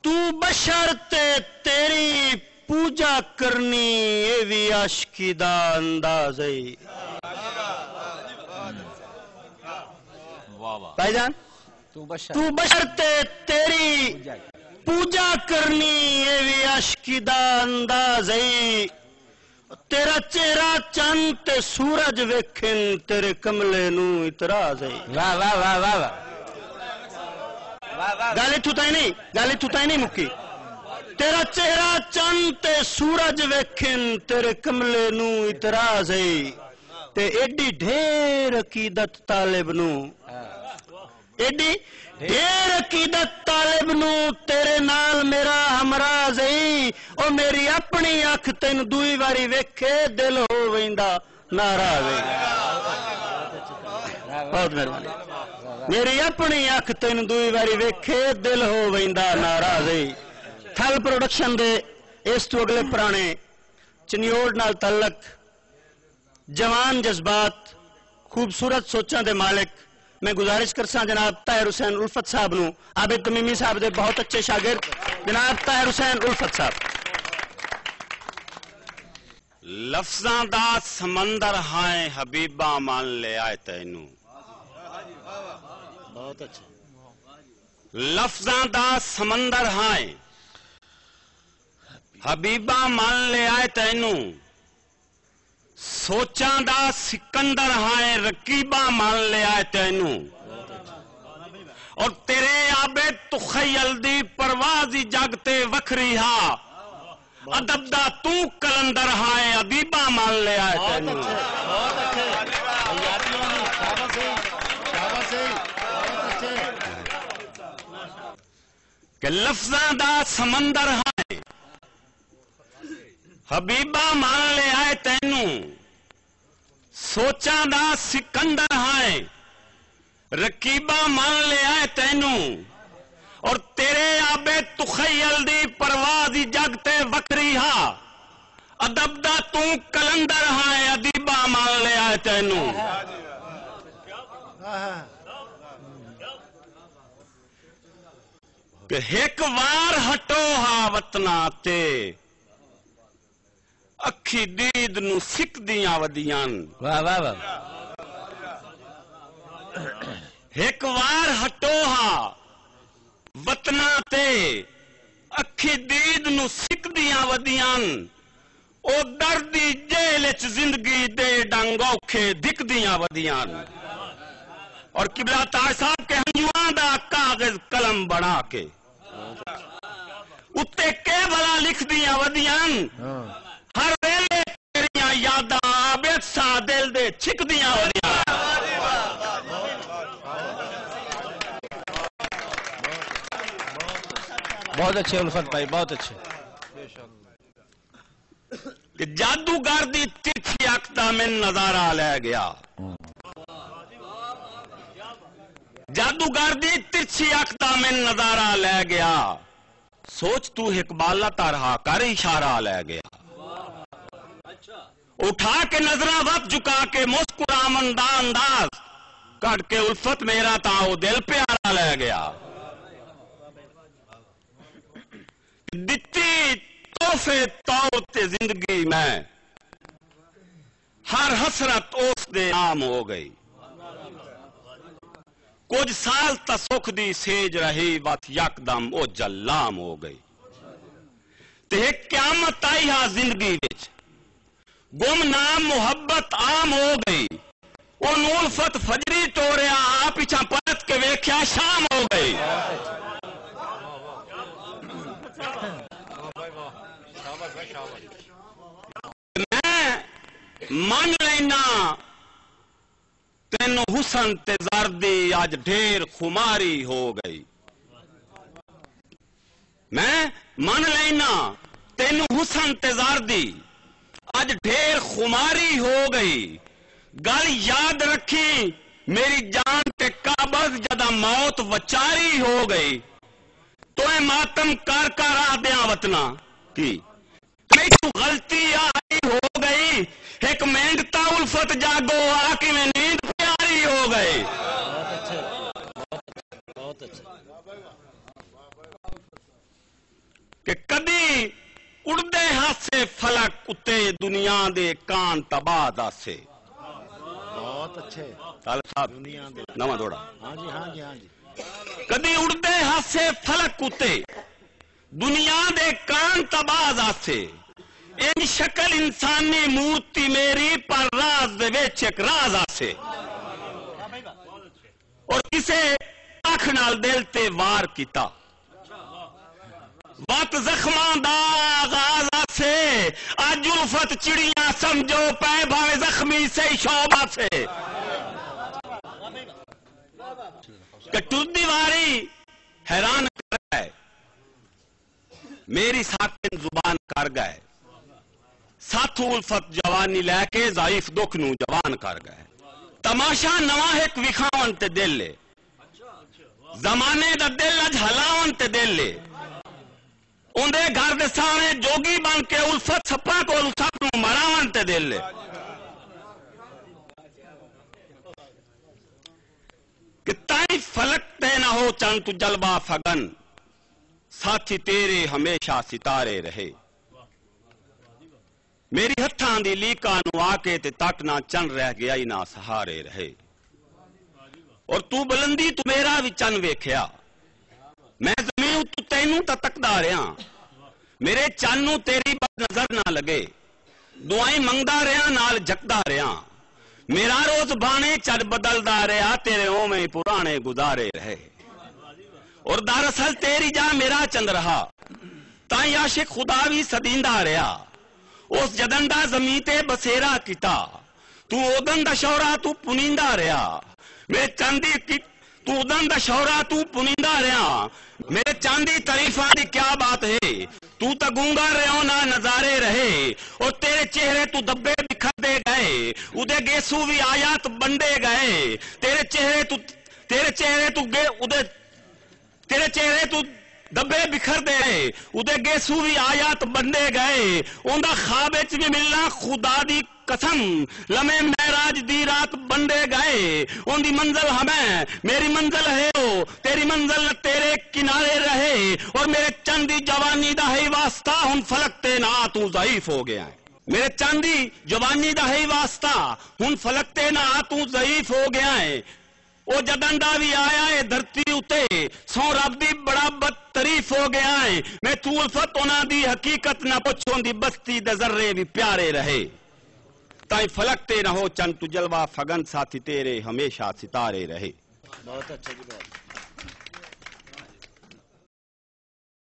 تو بشرتے تیری پوجا کرنی یہ بھی عاشقی دا انداز ہے بھائی جان تو بشرتے تیری پوجا کرنی یہ بھی عاشقی دا انداز ہے تیرا چہرہ چند تے سورج ویکھن تیرے کملے نو اعتراض ہے واہ واہ واہ واہ واہ گالی تھوتا ہی نہیں مکی تیرا چہرہ چند تے سورج ویکھن تیرے کملے نو اعتراض ہے تے ایڈی ڈھیر عقیدت طالب نو ایڈی ڈھیر عقیدت طالب نو تیرے نال میرا ہمراز ہے او میری اپنی اکھ تین دوئی واری ویکھے دل ہو ویندا ناراض ہے بہت مہربانی میری اپنی اکھ تین دوئی واری ویکھے دل ہو ویندا ناراض ہے تھل پروڈکشن دے اس تو اگلے پرانے چنیوڑ نال تعلق جوان جذبات خوبصورت سوچاں دے مالک میں گزارش کرساں جناب طاہر حسین الفت صاحب نو عابد تمیمی صاحب دے بہت اچھے شاگرد جناب طاہر حسین الفت صاحب لفظاں دا سمندر ہائیں حبیباں مان لے آئے تینو بہت اچھا لفظاں دا سمندر ہائیں حبیباں مان لے آئے تینو سوچاں دا سکندر ہائیں رقیباں مان لے آئے تینو اور تیرے عابد تخیل دی پروازی جگتے وکھری ہا ادب دا تو کلندر ہائیں ادیباں مان لے آئے تینو کہ لفظاں دا سمندر ہائیں حبیباں مان لے آئے تینو سوچاں دا سکندر ہائیں رقیباں مان لے آئے تینو اور تیرے عابد تخیل دی پروازی جگتے وکری ہا ادب دا تو کلندر ہائیں ادیباں مان لے آئے تینو کہ ایک وار ہٹو ہا وطنا تے اکھی دید نو سکھ دیاں ودیاں واہ واہ واہ ایک وار ہٹو ہا وطنا تے اکھی دید نو سکھ دیاں ودیاں او دردی جیلچ زندگی دے ڈنگ اوکھے دکھ دیاں ودیاں اور قبلہ طاہر صاحب کے ہنجواں دا کاغذ قلم بنا کے اتے کے بلا لکھ دیاں ودیاں ہر ویلے تیریاں یاداں عابد سا دل دے چھک دیاں ودیاں بہت اچھے الفت بھائی بہت اچھے کہ جادوگر دی ترچھی اکھدا میں نظارہ لے گیا جادوگر دی ترچھی اکھدا میں نظارہ لے گیا سوچ تو اقبالہ تارہا کر اشارہ لے گیا اٹھا کے نظرہ وقت جھکا کے مسکرا مندہ انداز کٹ کے الفت میرا تاؤ دل پیارا لے گیا دتی تحفے طور تے زندگی میں ہر حسرت اس دے نام ہو گئی کچھ سال تا سکھ دی سیج رہی بات یکدم او جلام ہو گئی تے ایک قیامت آئی ہا زندگی وچ گم نام محبت عام ہو گئی او الفت فجری ٹوریا آ پیچھا پلٹ کے ویکھیا شام ہو گئی میں مان لینا تینو حسن تے زردی آج ڈھیر خماری ہو گئی میں مان لینا تینو حسن تے زردی آج ڈھیر خماری ہو گئی گل یاد رکھی میری جان تے قابض جدا موت وچاری ہو گئی تو اے ماتم کر کر آ دیاں وطنا کی میں تو غلطی آئی ہو گئی ایک مینگتا الفت جاگو آکی میں نیند پیاری ہو گئی بہت اچھا دنیا دے کان تباہ داسے بہت اچھے طالب صاحب دنیا دے نواں دوڑا ہاں جی ہاں جی ہاں جی کدی اڑدے ہاسے فلک کتے دنیا دے کان تباہ داسے ان شکل انسانی مورتی میری پر راز دے وچ ایک راز آسے اور کسے آنکھ نال دل تے وار کیتا وقت زخماں دا آغاز آسے اج الفت چڑیاں سمجھو پے بھاوے زخمی سے شوب آسے کٹر دیواری حیران کر گئے میری ساکن زبان کر گئے ساتھو الفت جوانی لے کے ضعیف دکھ نو جوان کر گئے تماشا نواں ایک وکھاون تے دل لے زمانے دا دل اج ہلاون تے دل لے اندے گھر دے سامنے جوگی بن کے الفت سپا کو سب نو مراون تے دل لے کہ تائی فلک تے نہ ہو چند تو جلبہ فگن ساتھی تیرے ہمیشہ ستارے رہے میری ہتھاں دی لیکا نو آکے تے تک نہ چن رہ گیا ہی نہ سہارے رہے اور تو بلندی تو میرا بھی چن ویکھیا میں زمین تو تینوں تا تکدا رہا میرے چن نو تیری بد نظر نہ لگے دعائیں منگدا رہا نال جھکدا رہا میرا روز بانے چل بدلدا رہا تیرے اوویں پرانے گزارے رہے اور دراصل تیری جا میرا چند رہا تائیں عاشق خدا بھی سدیندا رہا اس جدن دا زمین تے بسیرا کیتا تو اودن دا شورا تو پنیندا رہا میرے چاندی کی تو اودن دا شورا تو پنیندا رہا میرے چاندی تعریفاں دی کیا بات ہے تو تا گونگا رہو نہ نظارے رہے اور تیرے چہرے تو دبے بکھر دے گئے ادے گیسو بھی آیات بندے گئے تیرے چہرے تو دبے بکھر دے ادے گیسو بھی آیات بندے گئے اوندا خواب وچ بھی ملنا خدا دی قسم لمحے معراج دی رات بندے گئے ان دی منزل ہمیں میری منزل ہے او تیری منزل نہ تیرے کنارے رہے اور میرے چندی جوانی دا ہے واسطہ ہن فلک تے نہ تو ضعیف ہو گیا ہے میرے چاندی جوانی دا ہے واسطہ ہن فلک تے نہ تو ضعیف ہو گیا ہے او جدن دا بھی آیا ہے دھرتی اتے سو رب دی بڑا بدتریف ہو گیا ہے میں تو الفت انہاں دی حقیقت نہ پوچھوں دی بستی دے ذرے بھی پیارے رہے تائیں فلک تے نہ ہو چند تو جلوہ فگن ساتھی تیرے ہمیشہ ستارے رہے بہت اچھا جی بہت